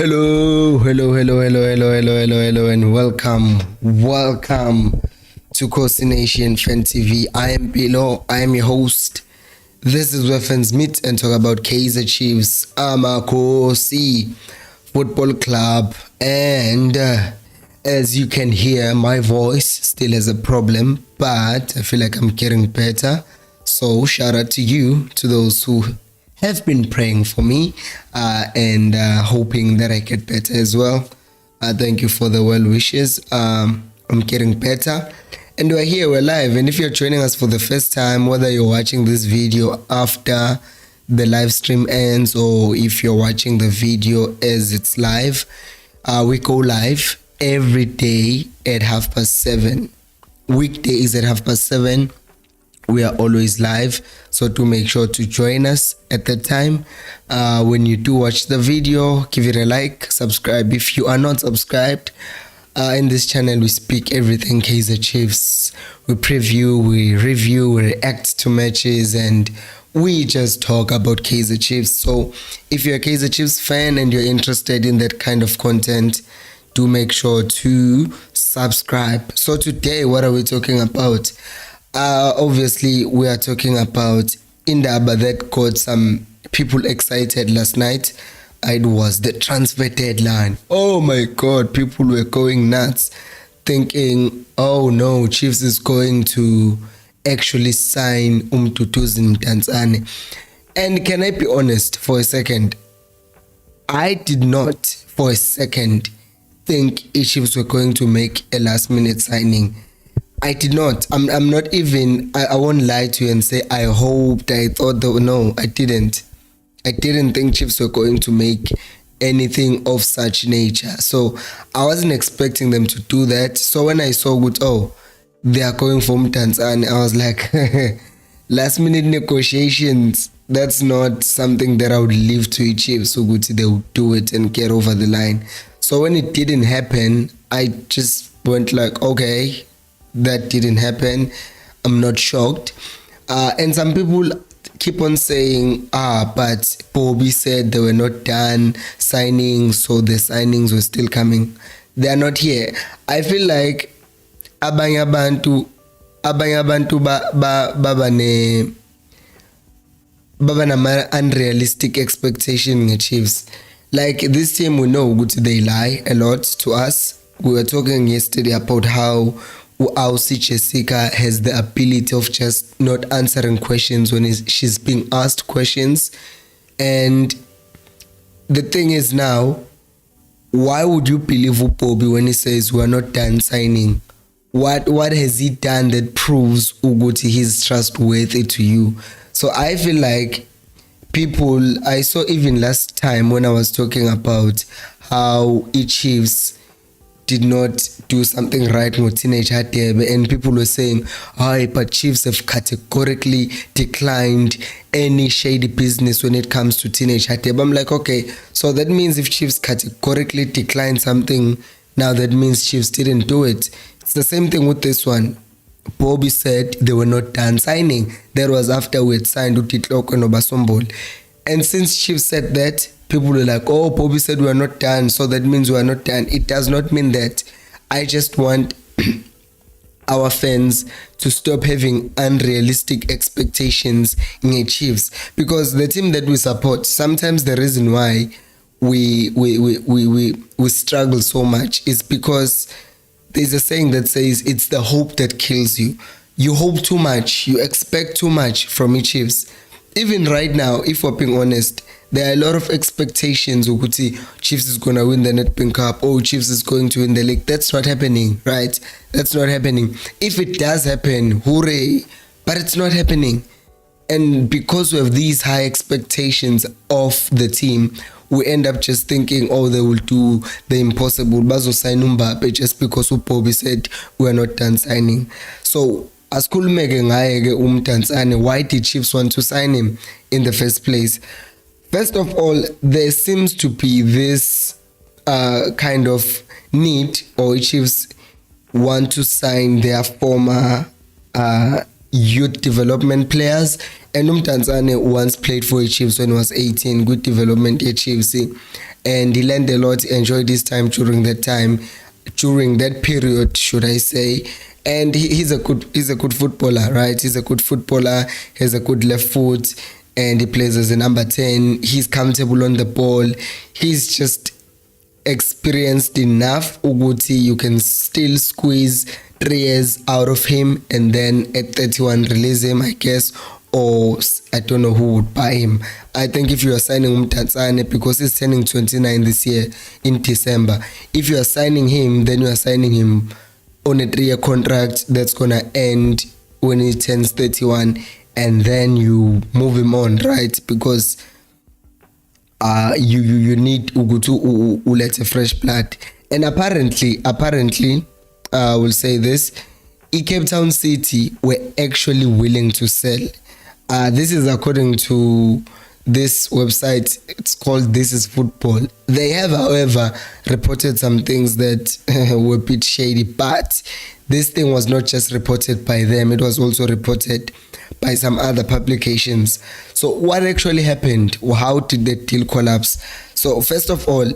Hello, and welcome to Coast Nation Fan TV. I am Bilo, I am your host. This is where fans meet and talk about Kaizer Chiefs, Amakosi Football Club, and as you can hear, my voice still has a problem, but I feel like I'm getting better. So shout out to you, to those who have been praying for me and hoping that I get better as well. Thank you for the well wishes. I'm getting better. And we're here, we're live. And if you're joining us for the first time, whether you're watching this video after the live stream ends or if you're watching the video as it's live, we go live every day at 7:30. Weekdays at 7:30. We are always live, so do make sure to join us at that time. When you do watch the video, give it a like, subscribe if you are not subscribed. In this channel, we speak everything Kaizer Chiefs. We preview, we review, we react to matches, and we just talk about Kaizer Chiefs. So if you're a Kaizer Chiefs fan and you're interested in that kind of content, do make sure to subscribe. So today, what are we talking about? Obviously, we are talking about Indaba that got some people excited last night. It was the transfer deadline. Oh my God, people were going nuts thinking, oh no, Chiefs is going to actually sign Mduduzi Mdantsane. And can I be honest for a second? I did not for a second think Chiefs were going to make a last minute signing. I did not. I'm not even, I won't lie to you and say I hoped, I thought, though. No, I didn't. I didn't think Chiefs were going to make anything of such nature. So I wasn't expecting them to do that. So when I saw good, oh, they are going for Mdantsane, I was like, last minute negotiations, that's not something that I would leave to Chiefs. So good, they would do it and get over the line. So when it didn't happen, I just went like, okay, that didn't happen. I'm not shocked. And some people keep on saying, but Bobby said they were not done signing, so the signings were still coming. They are not here. I feel like abanye abantu baba nama unrealistic expectation in Chiefs. Like this team, we know they lie a lot to us. We were talking yesterday about how Jessica has the ability of just not answering questions when she's being asked questions. And the thing is now, why would you believe Bobby when he says we're not done signing? What has he done that proves Uguti he's trustworthy to you? So I feel like people, I saw even last time when I was talking about how Chiefs did not do something right with Teenage Hatebe, and people were saying, but Chiefs have categorically declined any shady business when it comes to Teenage Hatebe. I'm like, okay, so that means if Chiefs categorically declined something, now that means Chiefs didn't do it. It's the same thing with this one. Bobby said they were not done signing. That was after we had signed Utitloko and Obasombol. And since Chiefs said that, people were like, oh, Bobby said we are not done, so that means we are not done. It does not mean that. I just want our fans to stop having unrealistic expectations in the Chiefs, because the team that we support, sometimes the reason why we struggle so much is because there's a saying that says it's the hope that kills you. You hope too much, you expect too much from the Chiefs. Even right now, if we're being honest, there are a lot of expectations. Chiefs is going to win the Nedbank Cup. Oh, Chiefs is going to win the league. That's not happening, right? That's not happening. If it does happen, hooray. But it's not happening. And because we have these high expectations of the team, we end up just thinking, oh, they will do the impossible. Bazo sign Mbappe just because Bobby said we're not done signing. So, why did Chiefs want to sign him in the first place? First of all, there seems to be this kind of need, or Chiefs want to sign their former youth development players. And Mdantsane once played for Chiefs when he was 18, good development at Chiefs. and he learned a lot, enjoyed his time during that period, should I say. And he's a good footballer, right? He's a good footballer, he has a good left foot, and he plays as a number 10. He's comfortable on the ball. He's just experienced enough ukuthi you can still squeeze 3 years out of him, and then at 31 release him, I guess, or I don't know who would buy him. I think if you are signing Mdantsane, because he's turning 29 this year in December, if you are signing him, then you are signing him on a 3-year contract that's gonna end when he turns 31, and then you move him on, right? Because you need to let a fresh blood. And apparently I will say this, Cape Town City were actually willing to sell. This is according to this website. It's called This Is Football. They have, however, reported some things that were a bit shady, but this thing was not just reported by them, it was also reported by some other publications. So what actually happened? How did the deal collapse? So first of all,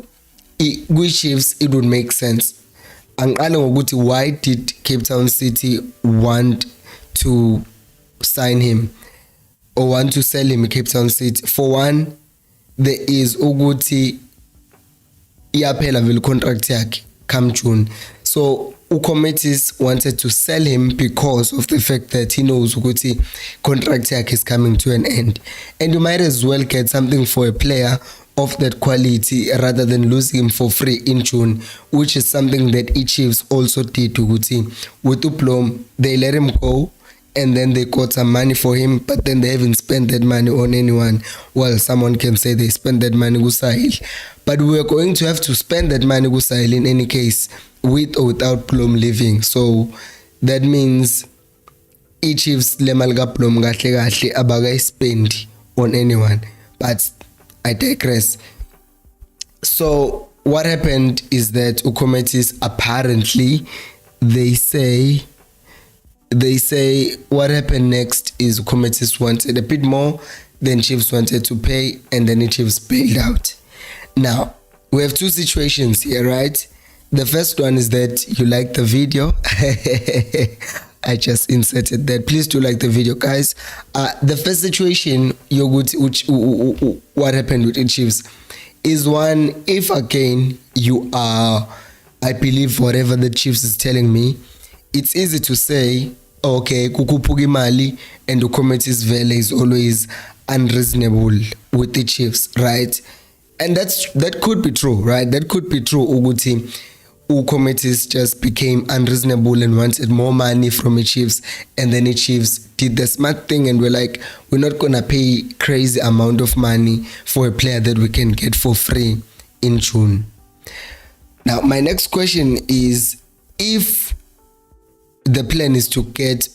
with Chiefs, it would make sense. Why did Cape Town City want to sign him or want to sell him in Cape Town City? For one, there is ukuthi iyaphela vele contract yakhe come June. So Ukometis wanted to sell him because of the fact that he knows ukuthi contract yakhe is coming to an end, and you might as well get something for a player of that quality rather than losing him for free in June, which is something that Chiefs also did to Guti. With Uplom, they let him go, and then they got some money for him, but then they haven't spent that money on anyone. Well, someone can say they spent that money Gusail, but we are going to have to spend that money Gusail in any case, with or without Plum leaving. So that means Chiefs lemalga Plum gahle abaga spend on anyone. But I digress. So what happened is that Ukometis apparently they say what happened next is Ukometis wanted a bit more than Chiefs wanted to pay, and then the Chiefs bailed out. Now we have two situations here, right? The first one is that you like the video. I just inserted that. Please do like the video, guys. The first situation, what happened with the Chiefs is one, if again you are, I believe whatever the Chiefs is telling me, it's easy to say, okay, kukupugi mali and the committee's value is always unreasonable with the Chiefs, right? And that could be true, right? That could be true, Uguti. Committees just became unreasonable and wanted more money from the Chiefs, and then the Chiefs did the smart thing and we're like, we're not gonna pay crazy amount of money for a player that we can get for free in June. Now my next question is, if the plan is to get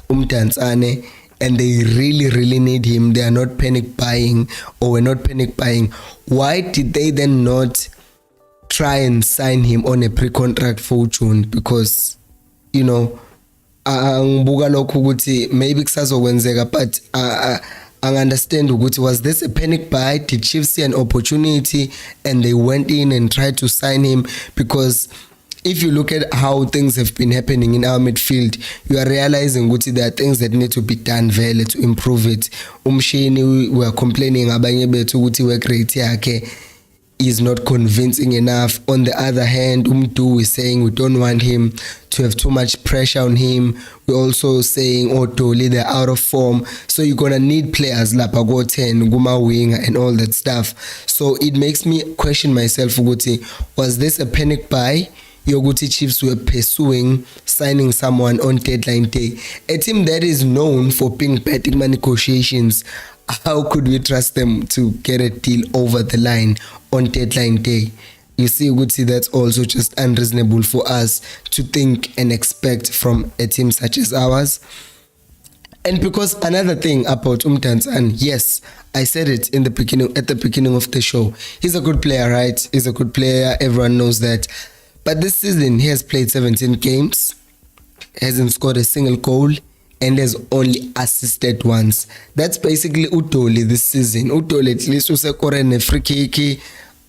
Mdantsane and they really need him, they are not panic buying, or we're not panic buying, why did they then not try and sign him on a pre-contract for June? Because, you know, angibuka lokho ukuthi maybe kusazokwenzeka, but I understand ukuthi, was this a panic buy? Did Chiefs see an opportunity and they went in and tried to sign him? Because if you look at how things have been happening in our midfield, you are realizing ukuthi there are things that need to be done vele to improve it. Umshini, we are complaining abanye bethu ukuthi work rate yakhe is not convincing enough. On the other hand, Mdu is saying we don't want him to have too much pressure on him. We're also saying Doli, they're out of form, so you're gonna need players like Pago 10, Guma Wing and all that stuff. So it makes me question myself, Uguti, was this a panic buy? Yoguti Chiefs were pursuing signing someone on deadline day, a team that is known for being bad in negotiations. How could we trust them to get a deal over the line on deadline day? You see, Uguti, that's also just unreasonable for us to think and expect from a team such as ours. And because another thing about Mdantsane, yes, I said it at the beginning of the show, he's a good player, right? He's a good player, everyone knows that. But this season, he has played 17 games, hasn't scored a single goal, and has only assisted once. That's basically Udoli this season. Udoli at least usekorene ne free kick.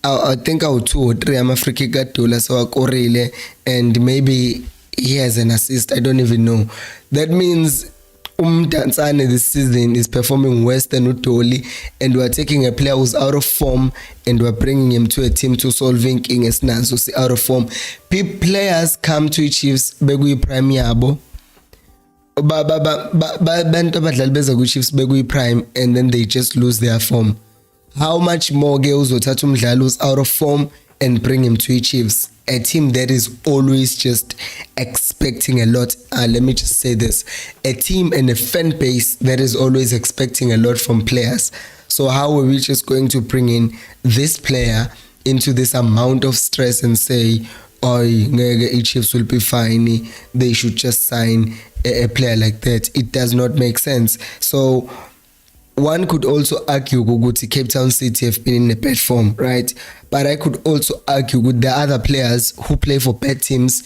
I think our 2 or 3 ama free kick atola so akorile, and maybe he has an assist. I don't even know. That means Mdantsane this season is performing worse than Udoli, and we're taking a player who's out of form and we're bringing him to a team to solving king as Nanso out of form. Players come to Chiefs bekuyi prime yabo. Bantu abadlali beza ku Chiefs bekuyi prime and then they just lose their form. How much more ke uzothatha umdlali who's out of form and bring him to Chiefs, a team that is always just expecting a lot. Let me just say this, a team and a fan base that is always expecting a lot from players. So how are we just going to bring in this player into this amount of stress and say, oh, Chiefs will be fine, they should just sign a player like that? It does not make sense. So one could also argue ukuthi Cape Town City have been in a bad form, right? But I could also argue with the other players who play for bad teams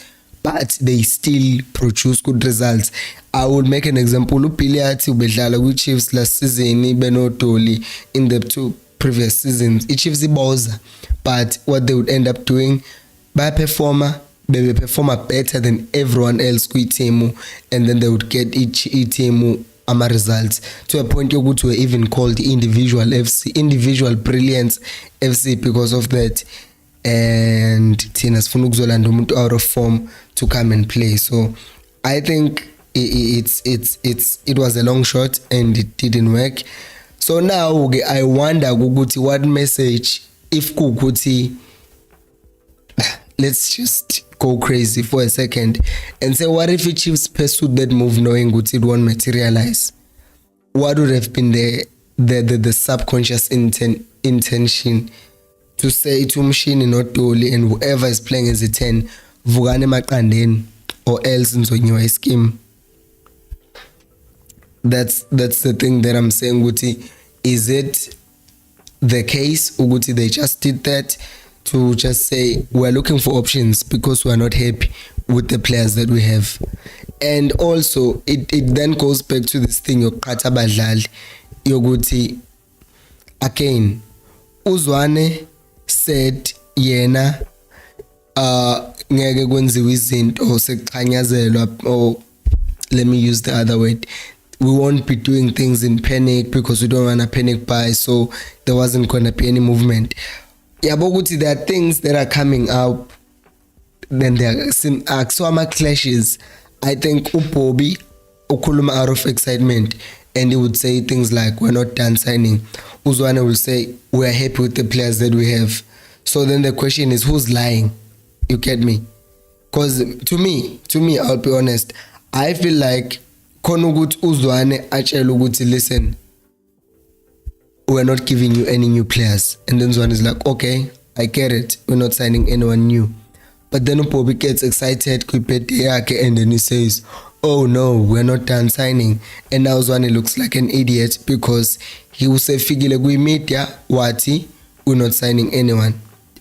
but they still produce good results. I will make an example. Upiliati ubedlala ku Chiefs last season, Benotoli in the 2 previous seasons. Chiefs iboza, but what they would end up doing, by performer, they will perform better than everyone else ku team, and then they would get each team ama results to a point yokuthi were even called individual brilliance FC because of that. And thina sifuna ukuzolanda umuntu out of form to come and play. So I think it was a long shot and it didn't work. So now I wonder ukuthi what message, if kukuthi let's just go crazy for a second and say, what if the Chiefs pursued that move knowing it won't materialize? What would have been the subconscious intention to say to Mshini not Doli and whoever is playing as a 10, vugane maqandeni or else nzonyiwa scheme? That's the thing that I'm saying, Guti. Is it the case Uguti they just did that to just say we're looking for options because we're not happy with the players that we have? And also it then goes back to this thing yokuqhatha abadlali yokuthi again Uzwane said yena ngeke kwenziwe izinto sekuchanyazelwa, or let me use the other word, we won't be doing things in panic because we don't want to panic buy, so there wasn't going to be any movement. Yabo ukuthi there are things that are coming up, then there are some clashes. I think uBobby ukhuluma out of excitement and he would say things like we're not done signing. Uzwane will say we're happy with the players that we have. So then the question is, who's lying? You get me? Because to me I'll be honest, I feel like khona ukuthi Uzwane atshela ukuthi listen, we're not giving you any new players, and then Uzwane is like, okay, I get it, we're not signing anyone new. But then uBobby gets excited and then he says, oh no, we're not done signing. And now Uzwane looks like an idiot because he will say figile kwi media wati we're not signing anyone,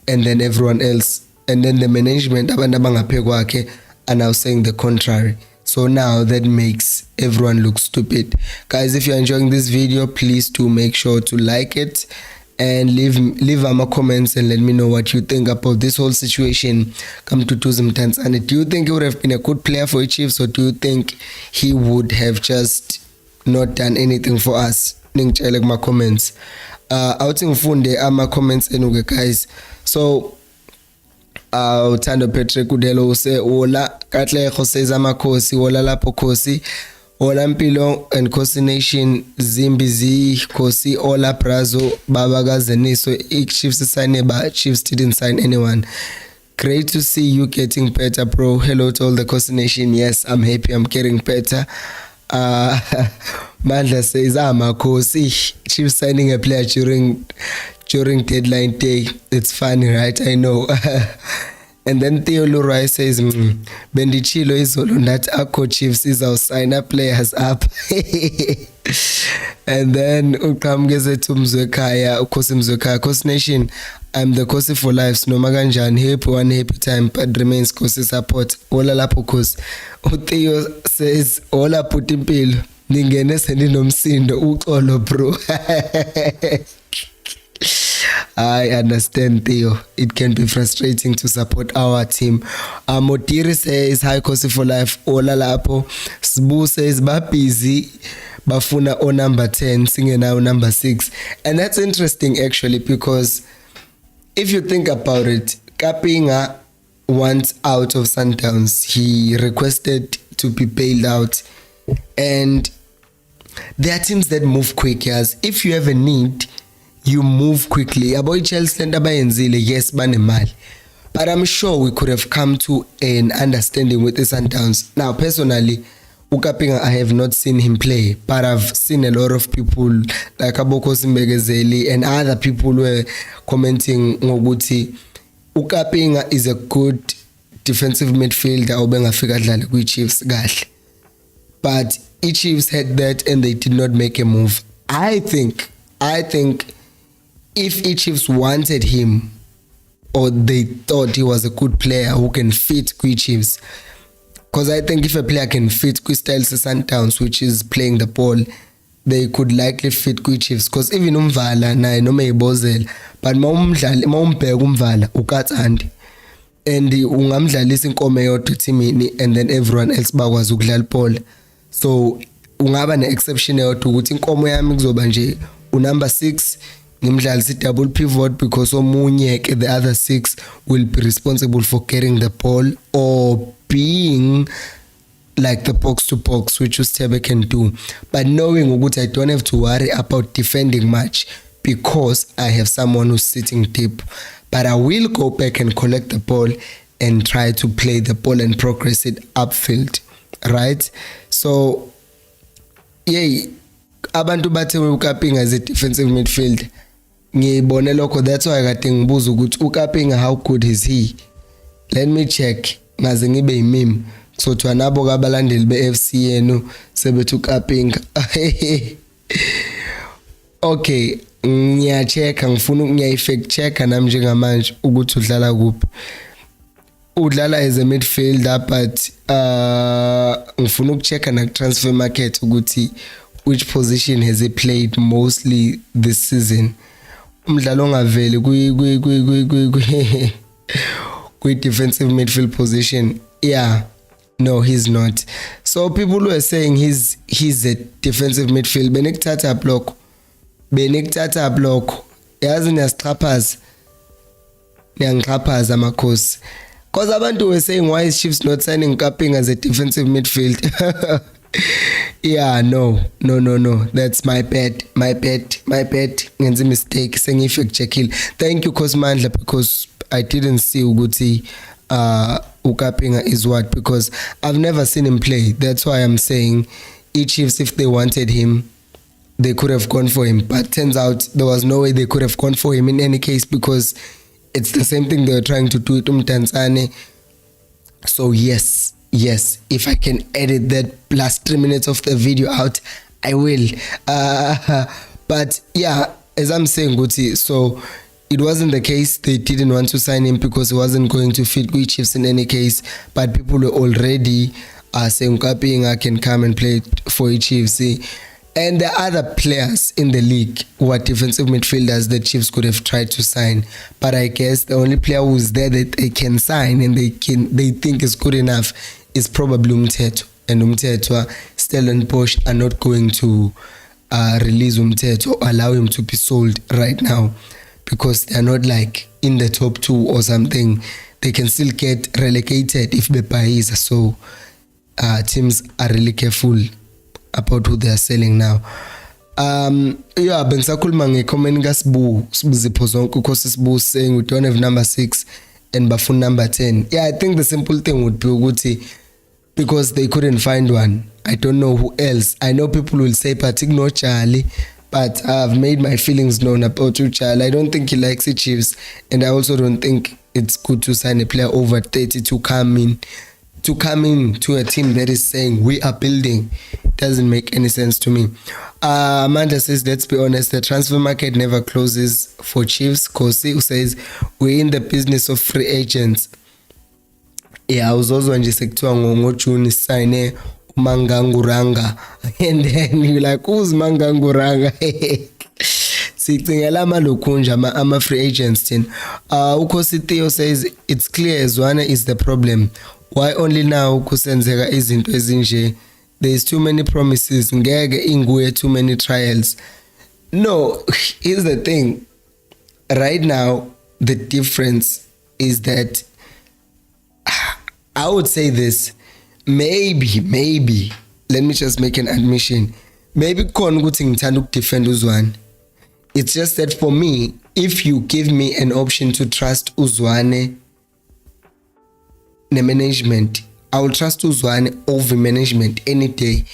and then everyone else, and then the management abantu abangaphe kwakhe are now saying the contrary. So now that makes everyone look stupid. Guys, if you're enjoying this video, please do make sure to like it and leave my comments and let me know what you think about this whole situation. Come to Mduduzi Mdantsane. Do you think he would have been a good player for the Chiefs, or do you think he would have just not done anything for us? Ningitshele kuma comments. Awuthi ngifunde ama comments enu guys. So uthando Patrick Udelo use ola Katlego says amakhosi ola lapho khosi ola Mpilo and Khosi Nation Zimbizi Khosi ola Brazo Baba Kazeniso Chiefs sign ba Chiefs didn't sign anyone. Great to see you getting better, bro. Hello to all the Khosi Nation. Yes, I'm happy I'm getting better. Mandla says amakhosi Chiefs signing a player during deadline day. It's funny, right? I know. And then Theo Lurai says Bendichilo izolo that Akho Chiefs is our sign up players up. And then Ukamgeze to Mzwekaya, Khosi Nation. I'm the Kosi for life. Noma kanjani, happy one happy time, but remains Kosi support. Ola lapho Kosi. Utheo says, ola put impilo. Ningene sendinomsindo uxolo bro. I understand, Theo. It can be frustrating to support our team. Motiri says, hi Kosi for life. Ola lapho. Sbu says, ba busy. Bafuna o number 10, singing now number 6. And that's interesting actually, because if you think about it, Kapinga once out of Sundowns, he requested to be bailed out. And there are teams that move quick, yes. If you have a need, you move quickly. About Chelsea and Abayenzile, yes, banemali. But I'm sure we could have come to an understanding with the Sundowns. Now, personally, Ukapinga, I have not seen him play, but I've seen a lot of people like Aboko Simbegezeli and other people were commenting ngokuthi Ukapinga is a good defensive midfielder obengafika dlala kwi-Chiefs kahle. But Chiefs had that and they did not make a move. I think if Chiefs wanted him or they thought he was a good player who can fit Chiefs, because I think if a player can fit Crystal Sundowns, which is playing the ball, they could likely fit Chiefs. Because even Umvala naye noma ibozela, but mawumbheka Umvala ukathandi and ungamdlalisa inkomo eyodwa teamini and then everyone else bakwazi ukudlala ibhola. So ungaba ne-exception eyodwa ukuthi inkomo yami kuzoba nje unumber 6 ngimdlalisa double pivot because omunye the other 6 will be responsible for carrying the ball or being like the box to box, which Ustebe can do. But knowing ukuthi I don't have to worry about defending much because I have someone who's sitting deep. But I will go back and collect the ball and try to play the ball and progress it upfield, right? So yeah, abantu bathe uKapinga as a defensive midfielder. Ngibone lokho, that's why kade ngibuza ukuthi uKapinga how good is he? Let me check ngaze ngibe imimi kuthiwa nabo kabalandeli beFC yenu sebethi uKapinga. Okay, ngiyachecka, ngifuna ngiyayifact checka nami njengamanje ukuthi udlala kuphi. Udlala as a midfielder, but ngifuna ukuchecka na transfer market ukuthi which position has he played mostly this season. Umdlalo ongaveli kwi defensive midfield position. Yeah, no, he's not. So people were saying he's a defensive midfield. Benekuthatha block. Yazi niyangixhaphaza amakhosi. Because abantu were saying, why is Chiefs not signing Kapinga as a defensive midfield? Yeah, no. That's my bad. Ngenze mistake. Sengifact checkile. Thank you Kosmandla, because I didn't see ukuthi Ukapinga is what, because I've never seen him play. That's why I'm saying Chiefs, if they wanted him, they could have gone for him. But turns out there was no way they could have gone for him in any case, because it's the same thing they were trying to do to Mdantsane. So yes, if I can edit that last 3 minutes of the video out, I will. But yeah, as I'm saying, Guti, so it wasn't the case. They didn't want to sign him because he wasn't going to fit Chiefs in any case. But people were already saying Kapinga can come and play for Chiefs. And the other players in the league who are defensive midfielders that Chiefs could have tried to sign. But I guess the only player who's there that they can sign and they think is good enough is probably Umthetho. And Umthetho, Stellenbosch are not going to release Umthetho or allow him to be sold right now, because they're not like in the top 2 or something. They can still get relegated if Bepaiza. So teams are really careful about who they are selling now. Yeah, bengisakhuluma ngecomment kaSibu Sibuzipho zonke because Sibu saying we don't have number 6 and bafuna number 10. Yeah, I think the simple thing would be ukuthi because they couldn't find one. I don't know who else. I know people will say but ignore Charlie, but I've made my feelings known about Charlie. I don't think he likes the Chiefs, and I also don't think it's good to sign a player over 30 to come in to a team that is saying we are building doesn't make any sense to me. Amanda says, let's be honest, the transfer market never closes for Chiefs. Kosi says, we're in the business of free agents. Yeah, uzozwa nje sekuthiwa ngoJune sign uManganguranga and then you like, who's Manganguranga? Sicingela amalokhunja ama free agents thina. Ukhosi Theo says, it's clear Zwane is the problem. Why only now kusenzeka izinto ezinje? There is too many promises, ngeke inguye too many trials. No, here's the thing. Right now, the difference is that I would say this. Maybe, let me just make an admission. Maybe khona ukuthi ngithanda ukudefend uZwane. It's just that for me, if you give me an option to trust uZwane ne management, I will trust uZwane over management any day.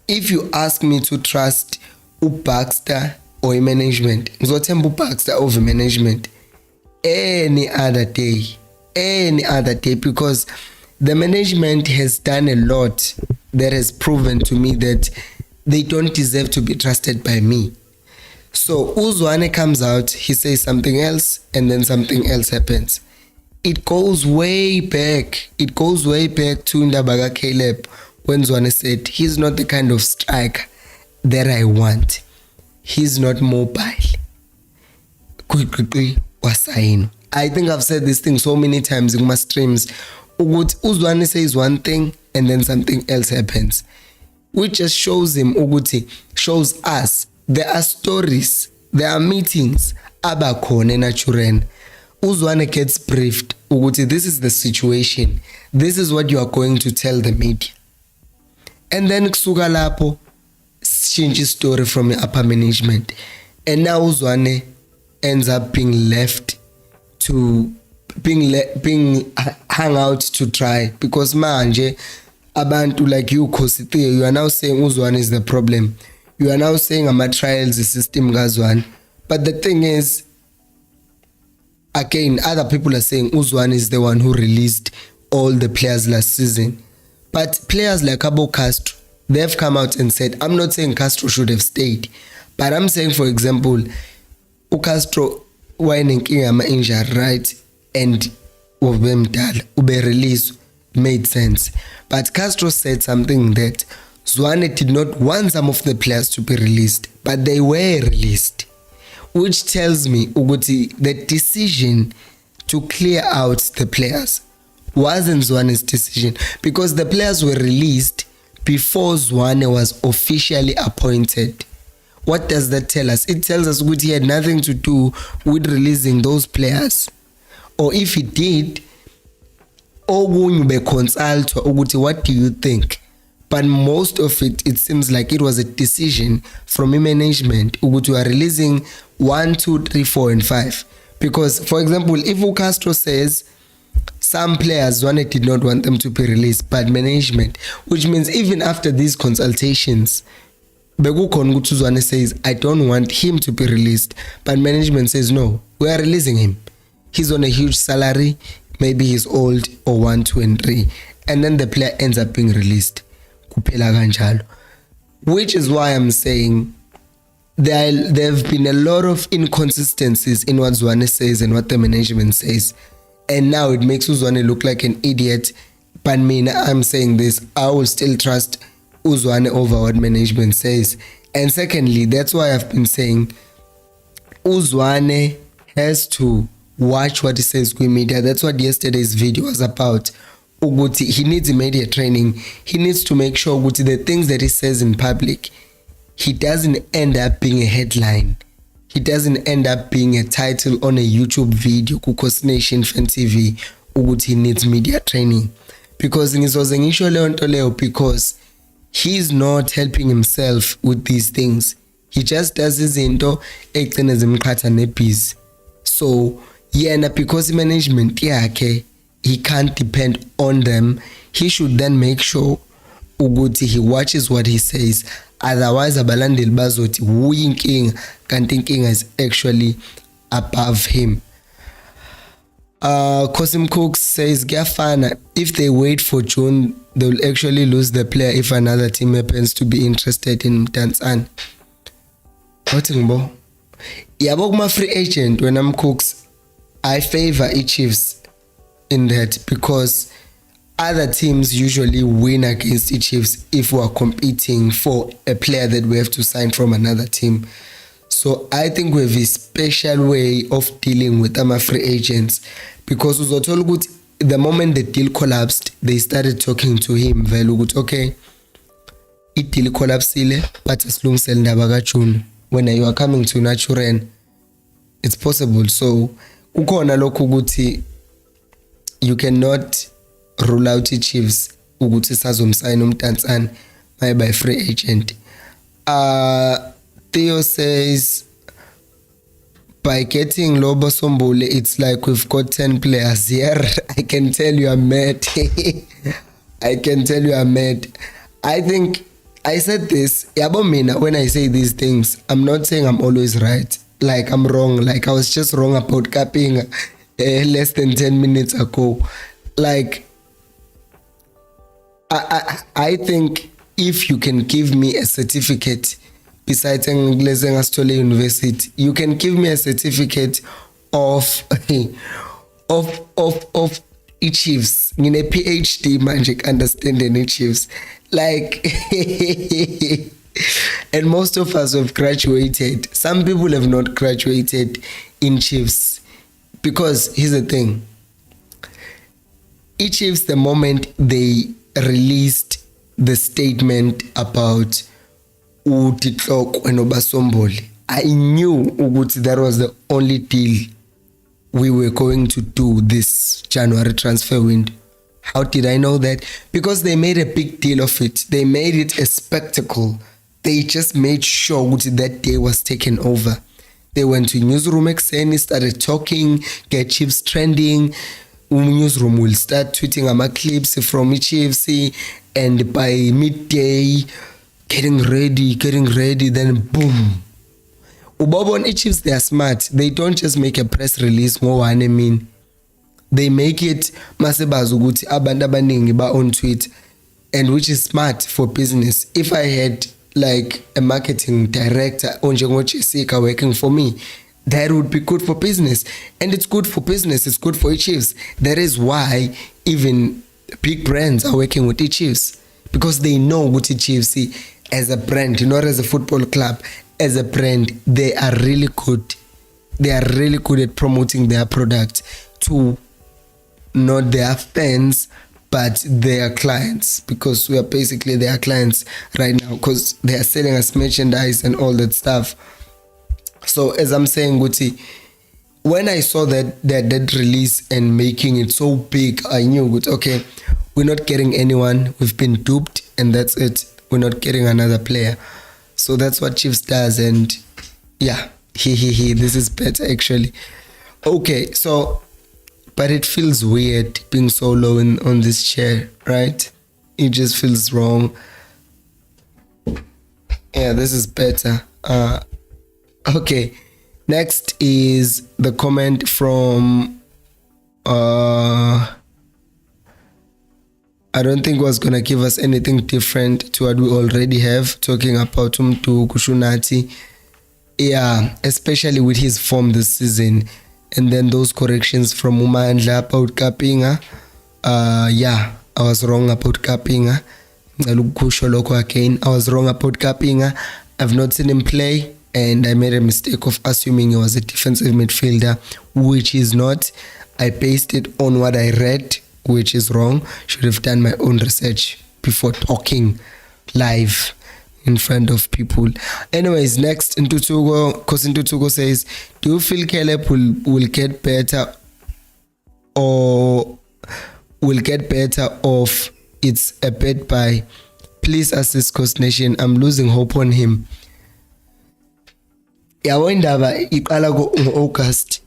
If you ask me to trust uBaxter or management, ngizothemba uBaxter over management any other day, because the management has done a lot that has proven to me that they don't deserve to be trusted by me. So uZwane comes out, he says something else, and then something else happens. It goes way back to Ndabaga Caleb when Zwane said, he's not the kind of striker that I want. He's not mobile. Quickly wasayino. I think I've said this thing so many times in my streams. uZwane says one thing and then something else happens, which just shows us there are stories, there are meetings abakhona naturally. uZwane gets briefed ukuthi this is the situation, this is what you are going to tell the media, and then kusuka lapho change story from the upper management, and now uZwane ends up being left to being hung out to dry, because manje abantu like you Khosi Theo, you are now saying uZwane is the problem. You are now saying ama trials the system kaZwane. But the thing is, again, other people are saying uZwane is the one who released all the players last season. But players like Abo Castro, they've come out and said, I'm not saying Castro should have stayed, but I'm saying, for example, uCastro wayenenkinga ama-injury, right? And ube release made sense. But Castro said something that Zwane did not want some of the players to be released, but they were released, which tells me ukuthi the decision to clear out the players wasn't Zwane's decision, because the players were released before Zwane was officially appointed. What does that tell us? It tells us that he had nothing to do with releasing those players. Or if he did, okunye beconsultwa ukuthi what do you think? But most of it seems like it was a decision from management ukuthi we are releasing 1, 2, 3, 4 and 5. Because for example, if uCastro says some players Zwane did not want them to be released, but management, which means even after these consultations, bekukhona ukuthi uZwane says I don't want him to be released, but management says no, we are releasing him. He's on a huge salary, maybe he's old or 1, 2 and 3, and then the player ends up being released. Kuphela kanjalo. Which is why I'm saying there have been a lot of inconsistencies in what Zwane says and what the management says, and now it makes uZwane look like an idiot. But me, I'm saying this, I will still trust uZwane over what management says. And secondly, that's why I've been saying uZwane has to watch what he says with media. That's what yesterday's video was about. Uguti, he needs media training. He needs to make sure Uguti, the things that he says in public, he doesn't end up being a headline. He doesn't end up being a title on a YouTube video. Kukhosi Nation Fan TV. Uguti, he needs media training. Because because he's not helping himself with these things. He just does his into so yeah, because management he can't depend on them. He should then make sure ukuthi he watches what he says. Otherwise abalandeli bazothi uyinkinga kanti inkinga is actually above him. Kosim Cook says kuyafana if they wait for June they will actually lose the player if another team happens to be interested in Mdantsane. What ngbo? Yabo kuma free agent when I'm Cooks, I favor Chiefs in that because other teams usually win against the Chiefs if we are competing for a player that we have to sign from another team. So I think we have a special way of dealing with our free agents because the moment the deal collapsed, they started talking to him. Okay, it deal collapsed, but as long as when you are coming to Naturen, it's possible. So you cannot rule out the Chiefs ukuthi sazomsign uMdantsane by free agent. Theo says by getting Lobo Sombole, it's like we've got 10 players here. I can tell you I'm mad. I can tell you I'm mad. I think I said this. Yabo mina, when I say these things, I'm not saying I'm always right. Like I'm wrong. Like I was just wrong about capping less than 10 minutes ago. Like I think if you can give me a certificate besides Ngilesengastole University, you can give me a certificate of Chiefs. In a PhD magic understanding Chiefs. Like and most of us have graduated. Some people have not graduated in Chiefs. Because here's the thing. Chiefs, the moment they released the statement about uTitlok and Obasombole, I knew that was the only deal we were going to do this January transfer window. How did I know that? Because they made a big deal of it. They made it a spectacle. They just made sure that day was taken over. They went to newsroom Exeni, started talking, get Chiefs trending. Newsroom will start tweeting clips from Chiefs, and by midday, getting ready, then boom. Ubabon Chiefs, they are smart. They don't just make a press release. They make it masebazuguti abandabaningi ba on tweet, and which is smart for business. If I had like a marketing director onjengoChisika working for me, that would be good for business. And it's good for business, it's good for Chiefs. That is why even big brands are working with Chiefs, because they know what Chiefs as a brand, not as a football club, as a brand, they are really good. They are really good at promoting their product to not their fans, but their clients, because we are basically their clients right now, because they are selling us merchandise and all that stuff. So as I'm saying, Guti, when I saw that release and making it so big, I knew, okay, we're not getting anyone. We've been duped, and that's it. We're not getting another player. So that's what Chiefs does, and yeah, this is better actually. Okay, so, but it feels weird being so low on this chair, right? It just feels wrong. Yeah, this is better. Okay, next is the comment from I don't think was gonna give us anything different to what we already have, talking about Mtu Kushunati. Yeah, especially with his form this season, and then those corrections from Umandla about Kapinga. Yeah, I was wrong about Kapinga. Again, I was wrong about Kapinga. I've not seen him play, and I made a mistake of assuming he was a defensive midfielder, which is not. I based it on what I read, which is wrong. Should have done my own research before talking live in front of people. Anyways, next, Ntutugo says, do you feel Caleb will get better, or will get better off? It's a bet buy. Please assist Coast Nation. I'm losing hope on him. August.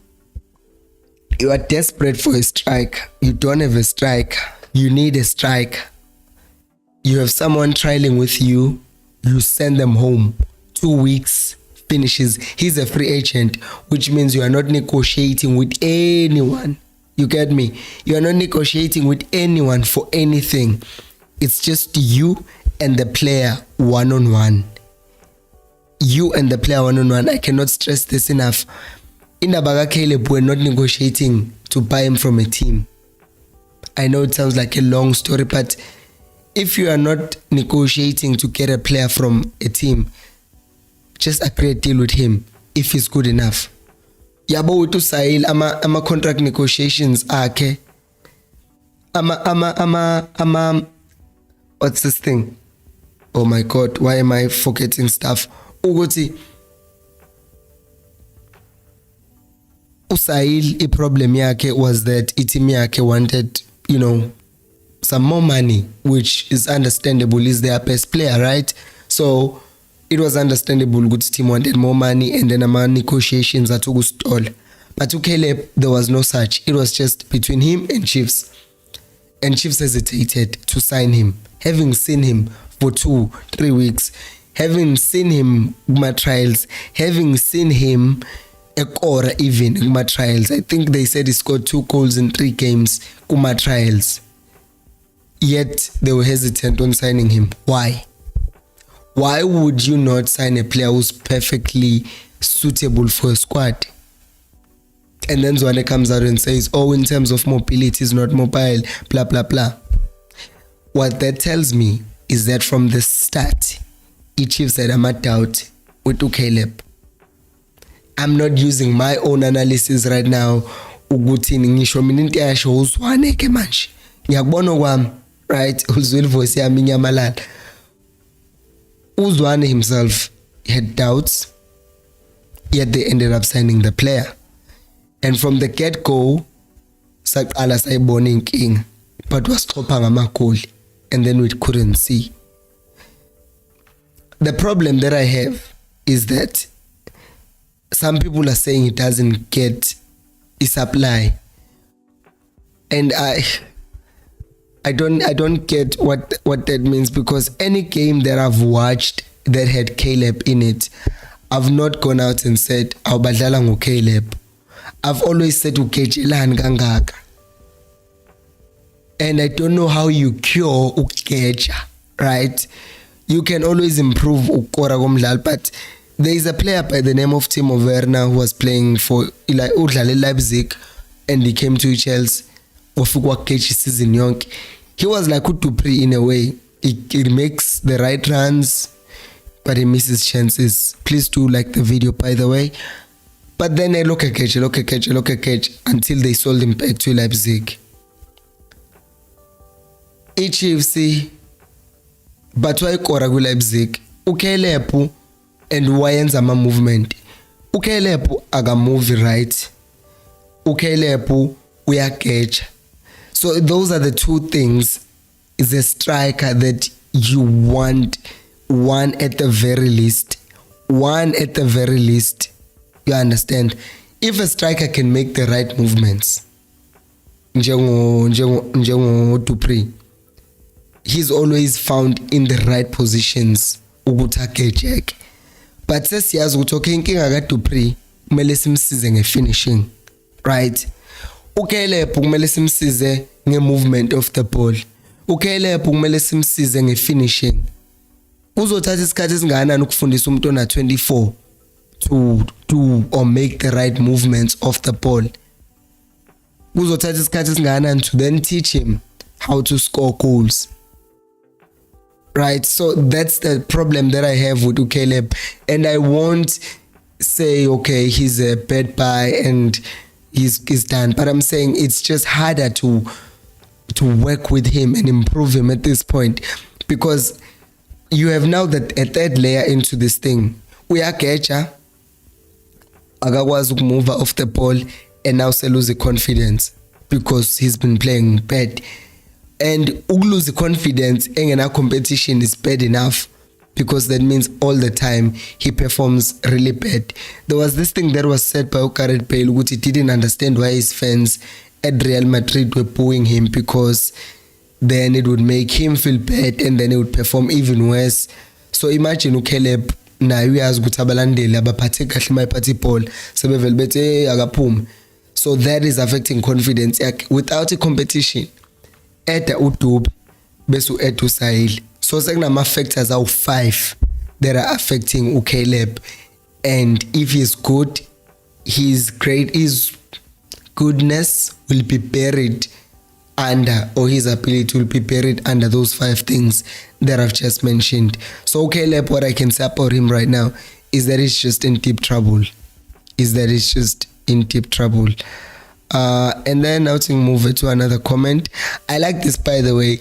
You are desperate for a strike. You don't have a strike. You need a strike. You have someone trialing with you. You send them home. 2 weeks, finishes. He's a free agent, which means you are not negotiating with anyone. You get me? You are not negotiating with anyone for anything. It's just you and the player one-on-one. You and the player one-on-one. I cannot stress this enough. In Abaga Caleb, we're not negotiating to buy him from a team. I know it sounds like a long story, but if you are not negotiating to get a player from a team, just agree a deal with him if he's good enough. Yabo utu sahil ama contract negotiations akhe. What's this thing? Oh my God, why am I forgetting stuff? Uguti Usail, a problem yake was that team yake wanted, some more money, which is understandable. Is their best player, right? So it was understandable. Good team wanted more money, and then negotiations at stall. But to Caleb, there was no such. It was just between him and Chiefs, and Chiefs hesitated to sign him, having seen him for 2-3 weeks, having seen him my trials, having seen him Ekora even Kuma trials. I think they said he scored 2 goals in 3 games Kuma trials. Yet they were hesitant on signing him. Why? Why would you not sign a player who's perfectly suitable for a squad? And then Zwane comes out and says, oh, in terms of mobility, he's not mobile, blah, blah, blah. What that tells me is that from the start, Chiefs said, I'm a doubt with Caleb. I'm not using my own analysis right now. Uguthi ngisho mina into yasho uzwane ke manje. Ngiyakubona kwami, right? Uzwile voice yami nyamalala. Uzwane himself had doubts, yet they ended up signing the player. And from the get-go, saqala sayibona inkinga, but wasixhopha ngamagoli, and then we couldn't see. The problem that I have is that some people are saying he doesn't get a supply, and I don't get what that means, because any game that I've watched that had Caleb in it, I've not gone out and said awubadlala ngo Caleb. I've always said ugejelani kangaka, and I don't know how you cure ugeja, right? You can always improve ukora komdlalo, but there is a player by the name of Timo Werner who was playing for Leipzig, and he came to Chelsea. Season young. He was like Dupree in a way. He makes the right runs, but he misses chances. Please do like the video, by the way. But then I look at catch until they sold him back to Leipzig. HFC, but why Koragu Leipzig? Ukelepu and wayenza ama movement. Ukelepu aga move right. Ukelepu uyakecha. So those are the two things. Is a striker that you want, one at the very least. You understand? If a striker can make the right movements, njengo Dupree, he's always found in the right positions ukuthakeje. But sesiyazi ukuthi okay inkinga ka Dupree kumele simsize ngefinishing, right? Caleb kumele simsize ngemovement of the ball. Caleb kumele simsize ngefinishing. Uzothatha isikhathi esingakanani ukufundisa umuntu ona 24 to do or make the right movements of the ball. Uzothatha isikhathi esingakanani to then teach him how to score goals. Right, so that's the problem that I have with Caleb, and I won't say okay he's a bad buy and he's done, but I'm saying it's just harder to work with him and improve him at this point, because you have now a third layer into this thing. Uyakecha akakwazi ukumove off the ball, and now se lose confidence because he's been playing bad. And lose the confidence in a competition is bad enough, because that means all the time he performs really bad. There was this thing that was said by Gareth Bale, which he didn't understand why his fans at Real Madrid were booing him, because then it would make him feel bad and then he would perform even worse. So imagine Caleb na uyazi ukuthi abalandeli abaphathe kahle mayiphathe ibhola sebevele bethe akaphumi. So that is affecting confidence without a competition. Eda uDube bese u-add uSaheli. So sekunama-factors awu-5 that are affecting uCaleb, and if he's good, his goodness will be buried under, or his ability will be buried under those 5 things that I've just mentioned. So Caleb, what I can say about him right now is that he's just in deep trouble. And then I'll move to another comment. I like this, by the way.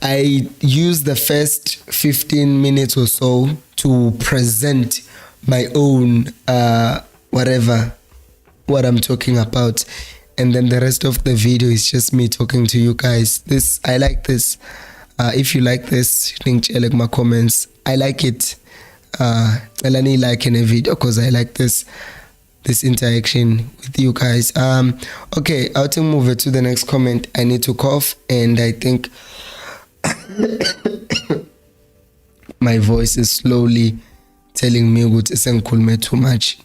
I used the first 15 minutes or so to present my own what I'm talking about, and then the rest of the video is just me talking to you guys. I like this. If you like this, link my comments. I like it. I like in a video because I like this interaction with you guys. Okay, I'll move it to the next comment. I need to cough, and I think my voice is slowly telling me ukuthi sengikhulume too much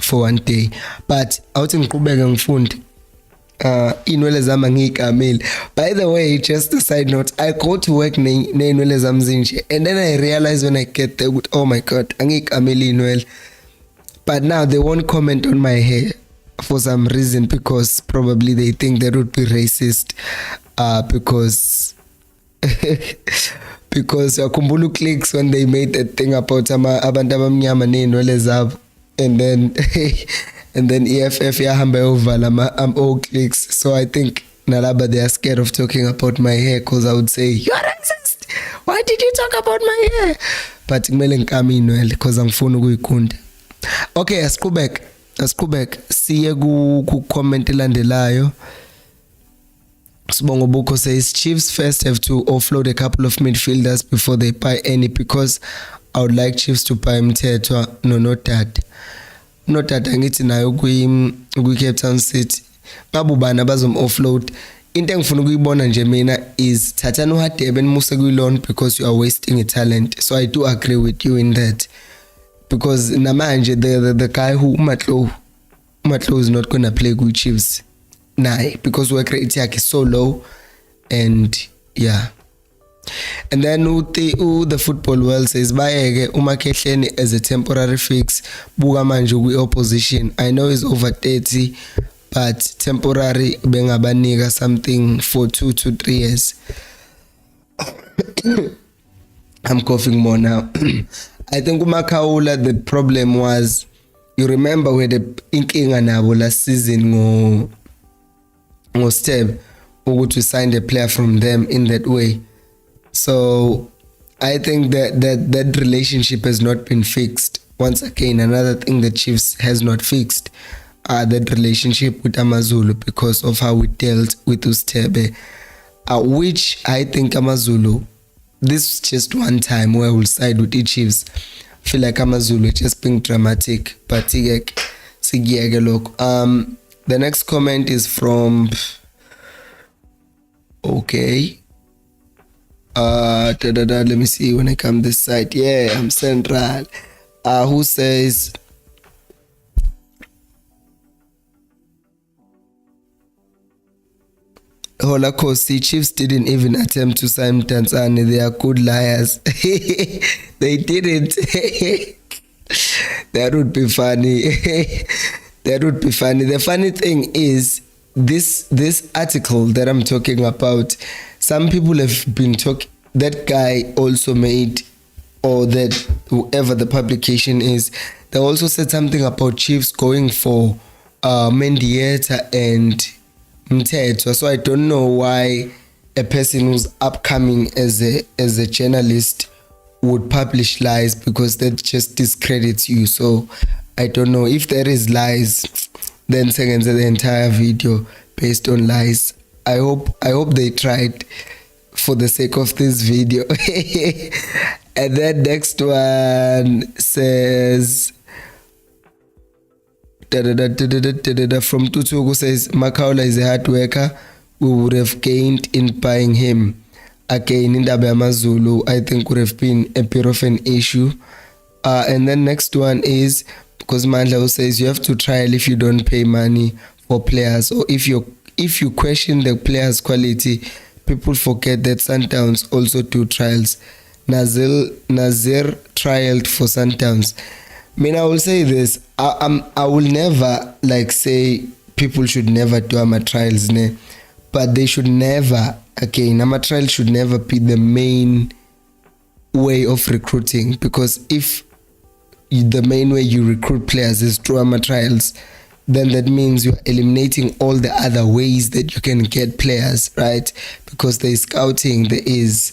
for one day. But awuthi ngiqhubeke ngifunde inwele zami ngiyikamile. By the way, just a side note, I go to work neinwele zami zinje, and then I realize when I get there, oh my god, angiyikamile inwele. But now they won't comment on my hair for some reason, because probably they think that would be racist, because yakhumbula clicks when they made that thing about abantu abamnyama neinwele zabo, and then EFF yahamba yovala all clicks. So I think nalaba, they are scared of talking about my hair, because I would say, you're racist, why did you talk about my hair? But kumele ngikame inwele because angifuni ukuyikunda. Okay, asiqhubeke siye ku comment elandelayo. Sibongo Buko says Chiefs first have to offload a couple of midfielders before they buy any, because I would like Chiefs to buy Mthethwa. No, not that angithi nayo kwi Cape Town City babubana bazom offload. Into engifuna ukuyibona nje mina is thathani uHadebe nimuse kwi-loan, because you are wasting a talent. So I do agree with you in that, because namanje the guy who Umatlo is not gonna play with Chiefs naye, because work rate yakhe is so low. And yeah, and then the football world says bayeke uMakhehleni as a temporary fix, buka manje kwi-opposition. I know he's over 30, but temporary bengabanika something for 2 to 3 years. I'm coughing more now. I think uMakaula, the problem was, you remember we had inkinga nabo last season ngo Steb, ukuthi we signed a player from them in that way. So I think that relationship has not been fixed. Once again, another thing the Chiefs has not fixed, that relationship with Amazulu, because of how we dealt with Ustebe, which I think Amazulu, this is just one time where we'll side with the Chiefs. I feel like Amazulu just being dramatic, but the next comment is from okay. Let me see when I come this side. Yeah, I'm Central. Who says Holocaust, Chiefs didn't even attempt to sign Mdantsane. They are good liars. They didn't. That would be funny. That would be funny. The funny thing is, this article that I'm talking about, some people have been talking, that guy also made, or that whoever the publication is, they also said something about Chiefs going for Mendieta and Mthethwa. So I don't know why a person who's upcoming as a journalist would publish lies, because that just discredits you. So I don't know if there is lies, then second the entire video based on lies. I hope they tried for the sake of this video. And then next one says from Tutugu says Makaula is a hard worker. We would have gained in buying him. Again, in Amazulu, I think would have been a bit of an issue. And then next one is, because Mandla says you have to trial if you don't pay money for players, or if you question the players' quality people forget that Sundowns also do trials. Nazir trialed for Sundowns. I mean, I will say this. I will never like say people should never do amateur trials, ne? But they should never, again, amateur trials should never be the main way of recruiting, because if the main way you recruit players is through amateur trials, then that means you're eliminating all the other ways that you can get players, right? Because there is scouting, there is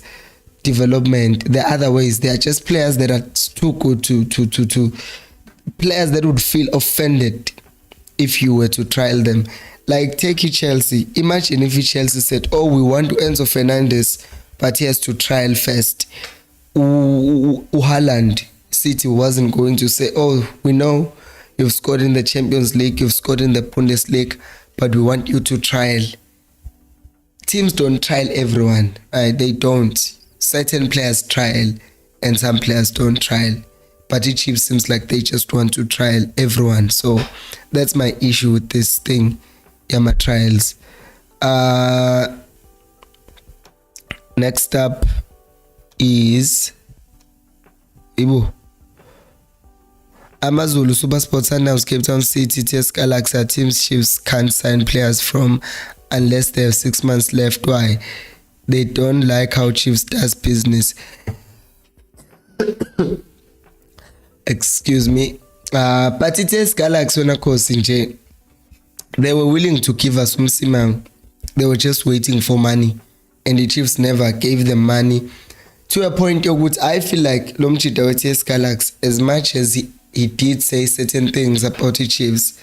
development, there are other ways. There are just players that are too good to players that would feel offended if you were to trial them. Like, take you Chelsea. Imagine if Chelsea said, oh, we want Enzo Fernandez, but he has to trial first. Haaland, City wasn't going to say, oh, we know you've scored in the Champions League, you've scored in the Bundesliga, but we want you to trial. Teams don't trial everyone, right? They don't. Certain players trial and some players don't trial. But it seems like they just want to trial everyone. So that's my issue with this thing, Yama trials. Next up is Ibu. Amazulu Super Sports Sundowns Cape Town City TS Galaxy teams chiefs can't sign players from unless they have 6 months left. Why? They don't like how Chiefs does business. Excuse me. But it is Galaxy nje. They were willing to give us Msimang. They were just waiting for money, and the Chiefs never gave them money. To a point which I feel like Lomchita with TS Galaxy, as much as he did say certain things about the Chiefs,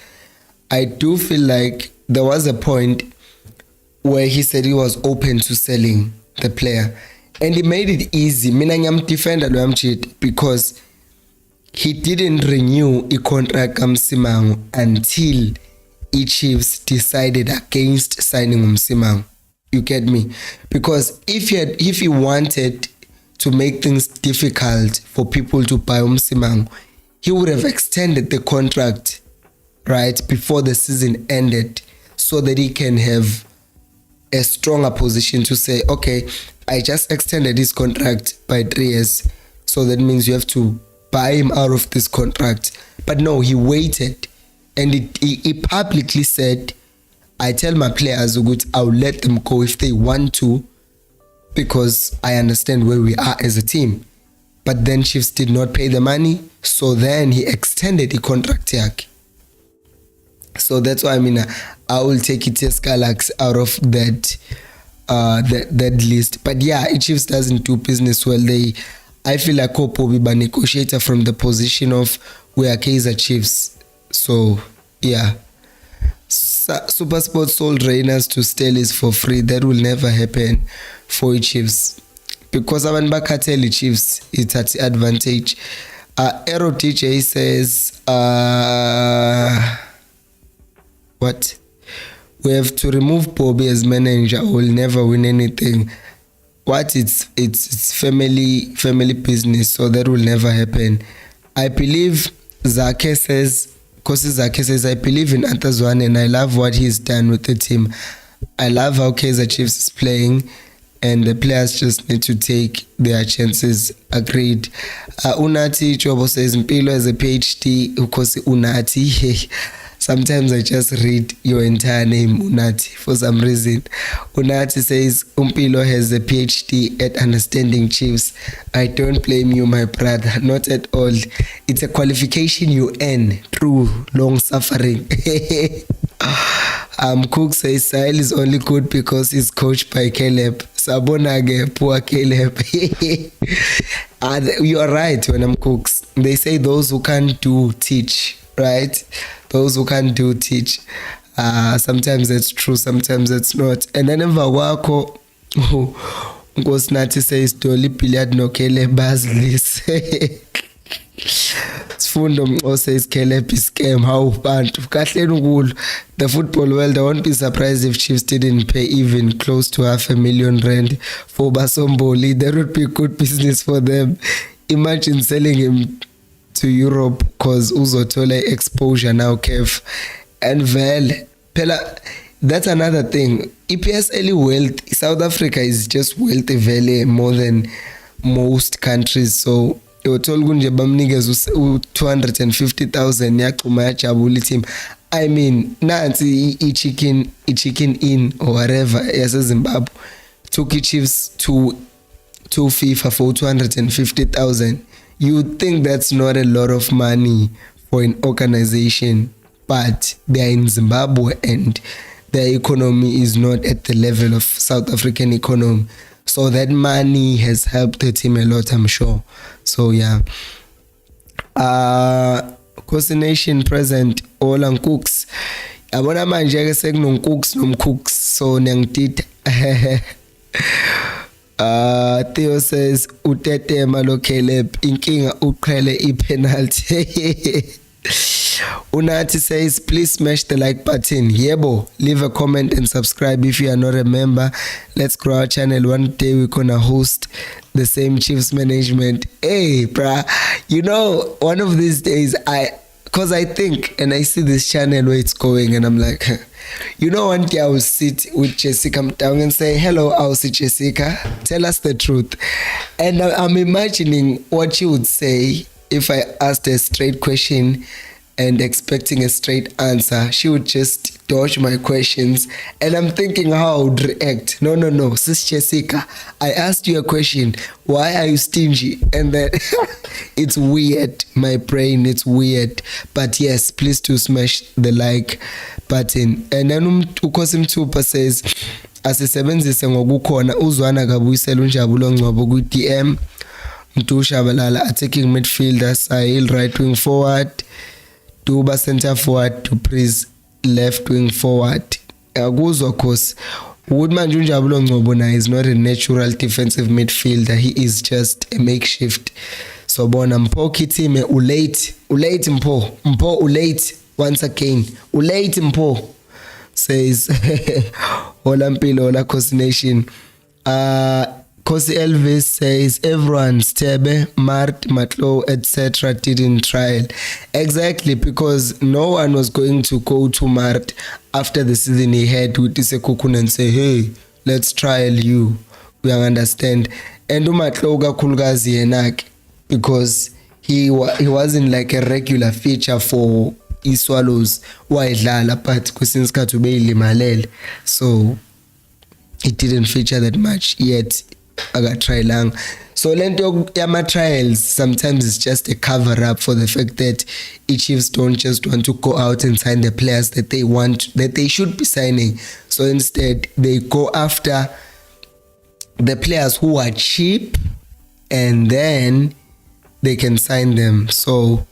I do feel like there was a point where he said he was open to selling the player, and he made it easy. Mina ngiyam defender lo Lomchita because he didn't renew a contract Msimang until the Chiefs decided against signing Msimang. You get me? Because if he wanted to make things difficult for people to buy Msimang, he would have extended the contract right before the season ended, so that he can have a stronger position to say, okay, I just extended his contract by 3 years, so that means you have to buy him out of this contract. But no, he waited, and he publicly said, I tell my players, I'll let them go if they want to, because I understand where we are as a team. But then Chiefs did not pay the money, so then he extended the contract. So that's why I will take TS Galaxy out of that list. But yeah, Chiefs doesn't do business well. I feel like Kopo will be a negotiator from the position of we are Kaizer Chiefs. So yeah, Super Sports sold Rainers to Steelers for free. That will never happen for Chiefs, because abantu bakhathele Chiefs ithatha advantage. Aero DJ says what? We have to remove Bobby as manager or we'll never win anything. What? It's family business, so that will never happen. I believe Zake says, I believe in Atazwan and I love what he's done with the team. I love how Kaizer Chiefs is playing, and the players just need to take their chances. Agreed. Unati Chobo says Mpilo has a PhD. Ukosi Unati. Sometimes I just read your entire name, Unati, for some reason. Unati says Mpilo has a PhD at understanding Chiefs. I don't blame you, my brother, not at all. It's a qualification you earn through long suffering. Cook says Sahel is only good because he's coached by Caleb. Sabonage, poor Caleb. You are right when I'm Cooks. They say those who can't do teach, right? Those who can't do teach. Sometimes it's true, sometimes it's not. And then Vawako Ngosnati says Dolly Pilliard no Caleb Baslis. Sifundo Mco says Caleb is scam. How bantu kahle nkulu. The football world, I won't be surprised if Chiefs didn't pay even close to R500,000 for Basomboli. That would be good business for them. Imagine selling him to Europe because uzothola exposure now, Kev. And well, phela that's another thing. EPSL wealth, South Africa is just wealthy valley more than most countries. So uthola kunje bamnikeza u250,000 yaqhuma yajabula team. I mean, nansi i-chicken in or whatever yaseZimbabwe took Chiefs to FIFA for 250,000. You would think that's not a lot of money for an organization, but they are in Zimbabwe and their economy is not at the level of South African economy. So that money has helped the team a lot, I'm sure. So yeah. Coast Nation present all on cooks. Yabona manje ke sekunoncooks nomcooks, so niyangitita. Theo says utetema lo Caleb inkinga uqhele ipenalty. Unati says please smash the like button. Yebo, leave a comment and subscribe if you are not a member. Let's grow our channel. One day we're gonna host the same Chiefs management. Hey bruh, you know, one of these days because I think and I see this channel where it's going and I'm like, you know, one day I will sit with Jessica Mdown and say, hello, I'll see Jessica, tell us the truth. And I'm imagining what she would say if I asked a straight question and expecting a straight answer. She would just dodge my questions and I'm thinking how I would react. No, sis Jessica, I asked you a question. Why are you stingy? And then it's weird. My brain, it's weird. But yes, please do smash the like button. And then Ukosim Tupa says, asisebenzise ngokukhona uzwana kabuyisela unjabulo ngcobo ku-DM Mdushabalala attacking midfielder, Sahil right wing forward, Duba center forward, to Prince left wing forward. Akuzwa cause Woodman Unjabulo Ngcobo is not a natural defensive midfielder. He is just a makeshift. So bona Mpo kitime ulate Mpo ulate once again. Ulate Mpo says Olampilo Ola Coast Nation. Kosi Elvis says everyone Stebe, Mart, Matlo, etc. didn't trial. Exactly, because no one was going to go to Mart after the season he had with Isekukun and say, hey, let's trial you. We understand. And Matlo kakhulukazi yenak, because he wasn't like a regular feature for iSwallows wayidlala, but kwesinye isikhathi ubeyilimalele, so it didn't feature that much yet. I got try lang. So lento yama trials sometimes it's just a cover up for the fact that Chiefs don't just want to go out and sign the players that they want, that they should be signing. So instead they go after the players who are cheap and then they can sign them. So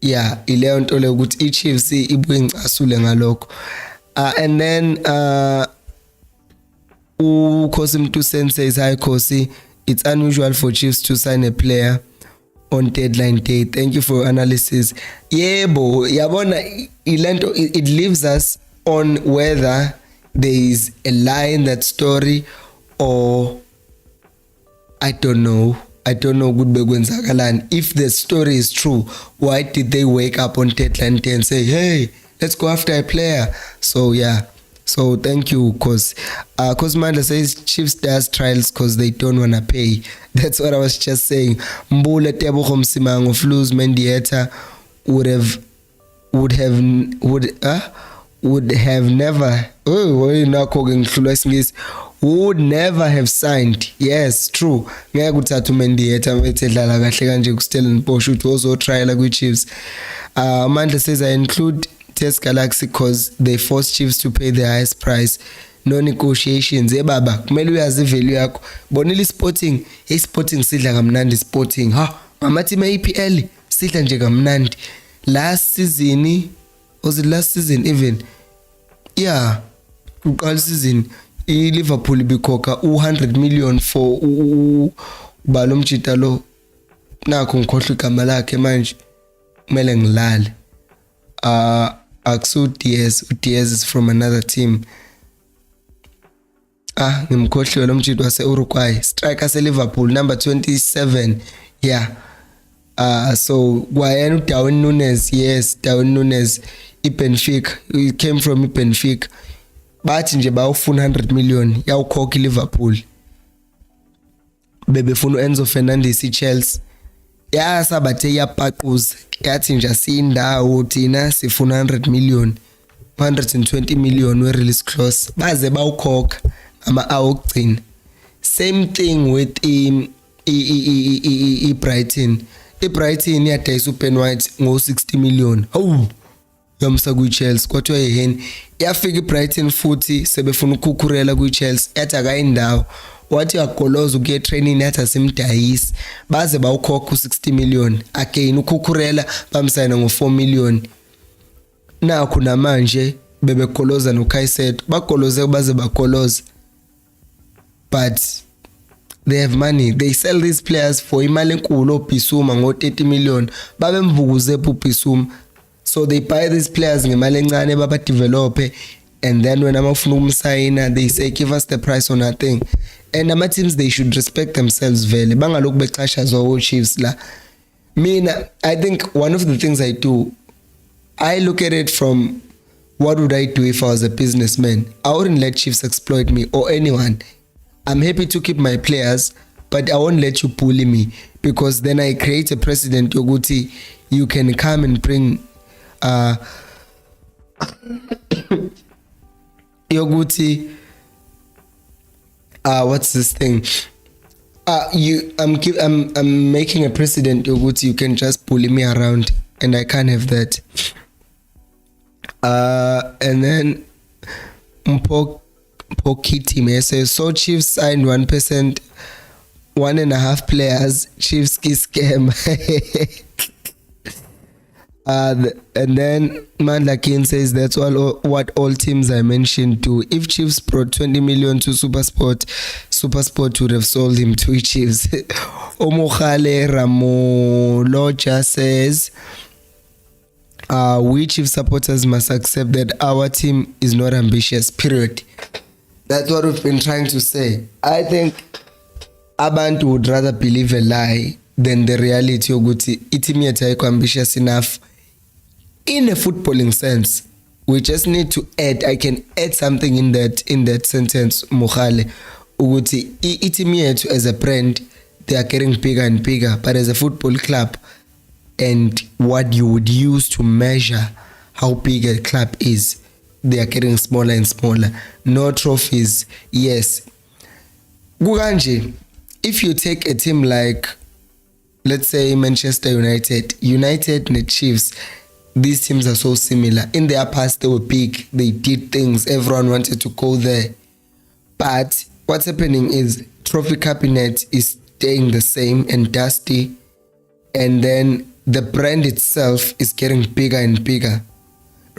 yeah, ileyo nto le ukuthi Chiefs ibuye ngicasule ngalokho. And then Kosi Mduduzi says, hi Kosi, it's unusual for Chiefs to sign a player on deadline day. Thank you for your analysis. Yebo, yabona ilento, it leaves us on whether there is a lie in that story or I don't know good begwenzakalani. If the story is true, why did they wake up on deadline day and say, hey, let's go after a player? So yeah. So thank you, cause Manda says Chiefs does trials cause they don't wanna pay. That's what I was just saying. Mbule Tebogo Msimango Flus Mendieta would never have signed. Yes, true. Ngeke uthatha uMendieta wetedlala kahle kanje ku Stellenbosch uthi ozo trial ku Chiefs. Amanda says I include Test Galaxy cause they force Chiefs to pay the highest price. No negotiations. Baba, kumele uyazi value yakho. Bonile Sporting, Sporting sidla kamnandi Sporting. Mama team EPL sidla nje kamnandi. Last season even. Yeah. Uqala season Liverpool bikhokha 100 million for ubalo mjita lo. Nakho ngikhohlwa igama lakhe manje. Kumele ngilale. Aksu Diaz is from another team. Ngimkhohliwe lo mjito wase Uruguay, striker se Liverpool number 27. Yeah. So kwayena Darwin Núñez, yes, Darwin Núñez, Benfica. He came from Benfica. bathi nje bawufuna 100 million yawukhokha iLiverpool, bebefuna uEnzo Fernandez iChelsea, yasabathe yapaquza yathi nje sindawo thina sifuna 100 million 120 million we release clause, baze bawukhokha ama awugcina. Same thing with Brighton. Brighton yadayisa uBen White ngo60 million. Hawu yamsa kuChelsea kwathi yeheni yafika iBrighton futhi sebefuna ukukhukurela kuChelsea yathi akayindawo, wathi yagoloza ukuye training yathi asimdayisi, baze bawukhokha u60 million again ukukhukurela bamsayina ngo4 million. Nakho namanje bebegoloza noKaizer, bagoloze baze bagoloza, but they have money, they sell these players for imali enkulu. oBissouma ngo30 million babemvukuze uBissouma, so they buy these players ngemali encane baba develop, and then when amafuna ukumsayina they say give us the price or nothing. And ama teams they should respect themselves vele, bangalokhu bexhashazwa oChiefs la. Mina I think one of the things I do, I look at it from what would I do if I was a businessman. I wouldn't let Chiefs exploit me or anyone. I'm happy to keep my players, but I won't let you bully me, because then I create a precedent yokuthi you can come and bring yokuthi what's this thing? I'm making a precedent yokuthi you can just bully me around, and I can't have that. And then Pokiti says, so Chiefs signed 1%, 1.5 players, Chiefs scam. And then Mandlakin says that's what all teams I mentioned do. If Chiefs brought 20 million to Supersport would have sold him to Chiefs. Omokhale Ramoloja says, we Chiefs supporters must accept that our team is not ambitious, period. That's what we've been trying to say. I think abantu would rather believe a lie than the reality yokuthi iteam yethu ayikho ambitious enough in a footballing sense. We just need to add, I can add something in that sentence, Mokhale, ukuthi iteam yethu as a brand, they are getting bigger and bigger, but as a football club, and what you would use to measure how big a club is, they are getting smaller and smaller. No trophies, yes. Kukanje, if you take a team like, let's say Manchester United and Chiefs, these teams are so similar. In their past, they were big, they did things, everyone wanted to go there. But what's happening is trophy cabinet is staying the same and dusty, and then the brand itself is getting bigger and bigger,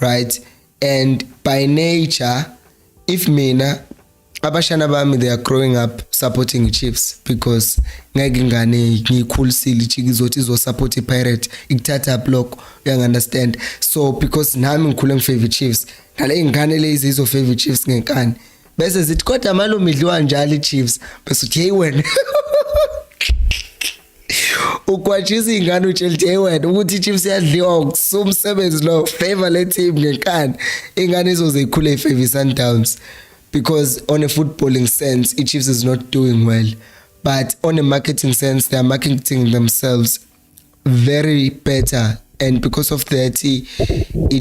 right? And by nature, if mina abashana bami, they are growing up supporting Chiefs, because ngeke ngane ngikhulisile ichikizothi izo support iPirate ikuthatha block, you understand? So because nami ngikhule ngifavorite Chiefs, ngale ingane lezi izo favorite Chiefs ngenkani, bese zithi kodwa malo midliwa njalo iChiefs, bese uthi hey wena ukwatshisa ingane utshelthi hey wena ukuthi iChiefs yadliwa ukusumsebenzi lo, favor le team ngenkani, ingane izoze ikhule ifavor Sundowns. Because on a footballing sense, Chiefs is not doing well. But on a marketing sense, they are marketing themselves very better. And because of that,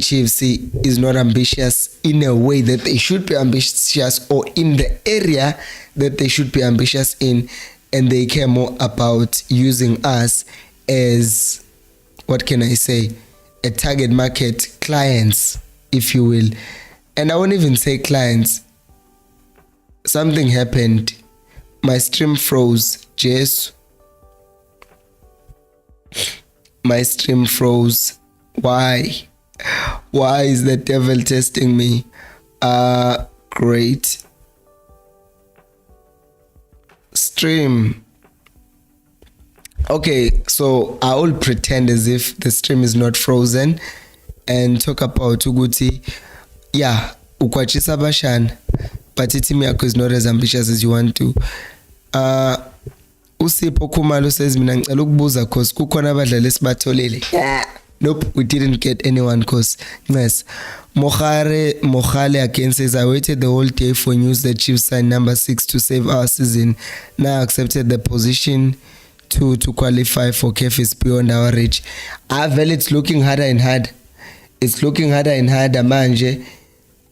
Chiefs is not ambitious in a way that they should be ambitious, or in the area that they should be ambitious in. And they care more about using us as, what can I say, a target market, clients, if you will. And I won't even say clients. Something happened. My stream froze. Jess. My stream froze. Why? Why is the devil testing me? Great. Stream. Okay, so I will pretend as if the stream is not frozen and talk about Uguti. Yeah, ukwachisa bashana. But team yakho is not as ambitious as you want to. Usipho Khumalo says mina ngicela ukubuza cause kukhona abadlali esibatholile. Nope, we didn't get anyone because yes. Mohale again says, I waited the whole day for news that Chiefs signed number 6 to save our season. Now accepted the position to qualify for CAF is beyond our reach. Well, it's looking harder and harder. It's looking harder and harder manje.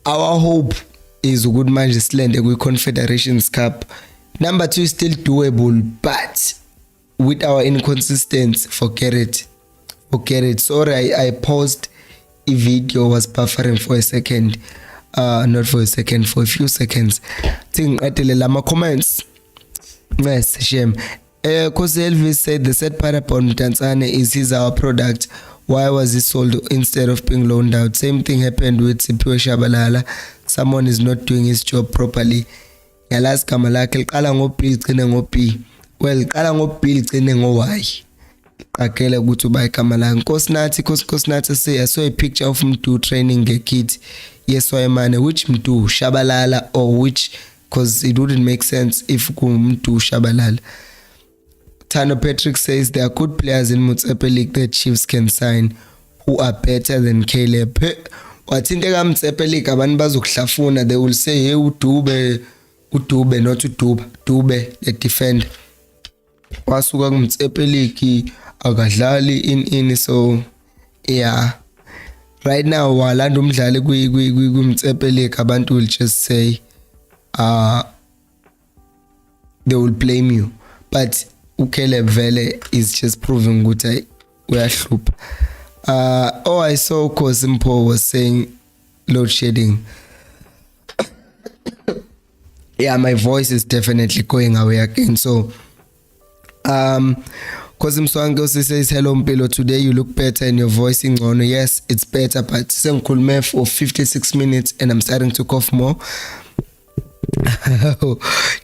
Our hope is good manje silende with Confederations Cup. Number 2 is still doable, but with our inconsistency, forget it. Sorry, I paused. A video was buffering for a second. Not for a second, for a few seconds. Think my comments. Yes, shame. Cause Elvis said the sad part about Mdantsane is he's our product. Why was he sold instead of being loaned out? Same thing happened with Siphiwe Shabalala. Someone is not doing his job properly. Yalazi gama lakhe liqala ngo-B ligcine ngo-B. Well, liqala ngo-B ligcine ngo-Y. Qaqele ukuthi uba igama lakhe. Nkosinathi say I saw a picture of Mdu training ngekit. Yes, Mane, which Mdu? Shabalala or which? Because it wouldn't make sense if Mdu Shabalala. Tano Patrick says there are good players in Motsepe League that Chiefs can sign who are better than Caleb. Wathinteka Motsepe League abantu bazokuhlafuna, they will say hey Udube not Dube the defender. Wasuka Motsepe League akadlali in so yeah. Right now walanda umdlali Motsepe League abantu will just say they will blame you, but Caleb Vele is just proving ukuthi uyahlupha. I saw Kosimpo was saying load shedding. Yeah, my voice is definitely going away again. So Kosimswango says hello Mpilo, today you look better and your voice is on. Yes, it's better, but sengikhulume for 56 minutes and I'm starting to cough more.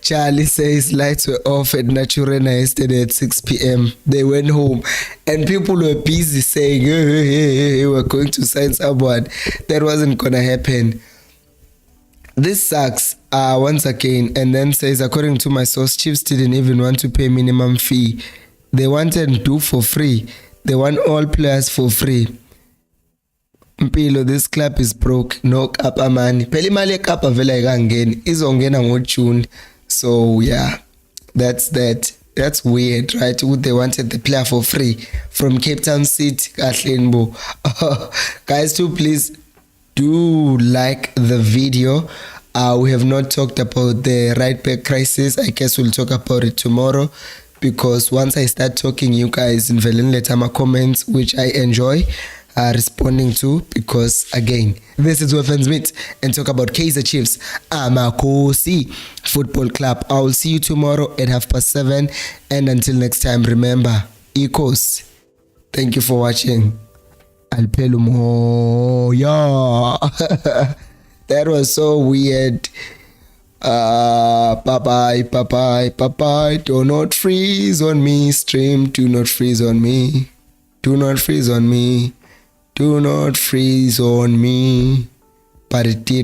Charlie says lights were off at Naturena yesterday at 6 p.m. They went home and people were busy saying hey, we're going to sign someone. That wasn't gonna happen. This sucks once again. And then says, according to my source, Chiefs didn't even want to pay minimum fee. They wanted Mdu for free. They want all players for free. Mpilo, this club is broke. No kapa money. Phela imali ekapa vela ayikangeni. Izongena ngoJune. So yeah, that's that. That's weird, right? They wanted the player for free from Cape Town City. Guys, too, please do like the video. We have not talked about the right back crisis. I guess we'll talk about it tomorrow, because once I start talking, you guys in let my comments, which I enjoy responding to, because again, this is where fans meet and talk about Kaizer Chiefs Amakosi Football Club. I will see you tomorrow at 7:30, and until next time, remember, Ecos. Thank you for watching. Alpelumo, yeah. That was so weird. Bye-bye. Do not freeze on me, stream. Do not freeze on me. Do not freeze on me. Do not freeze on me. But it did.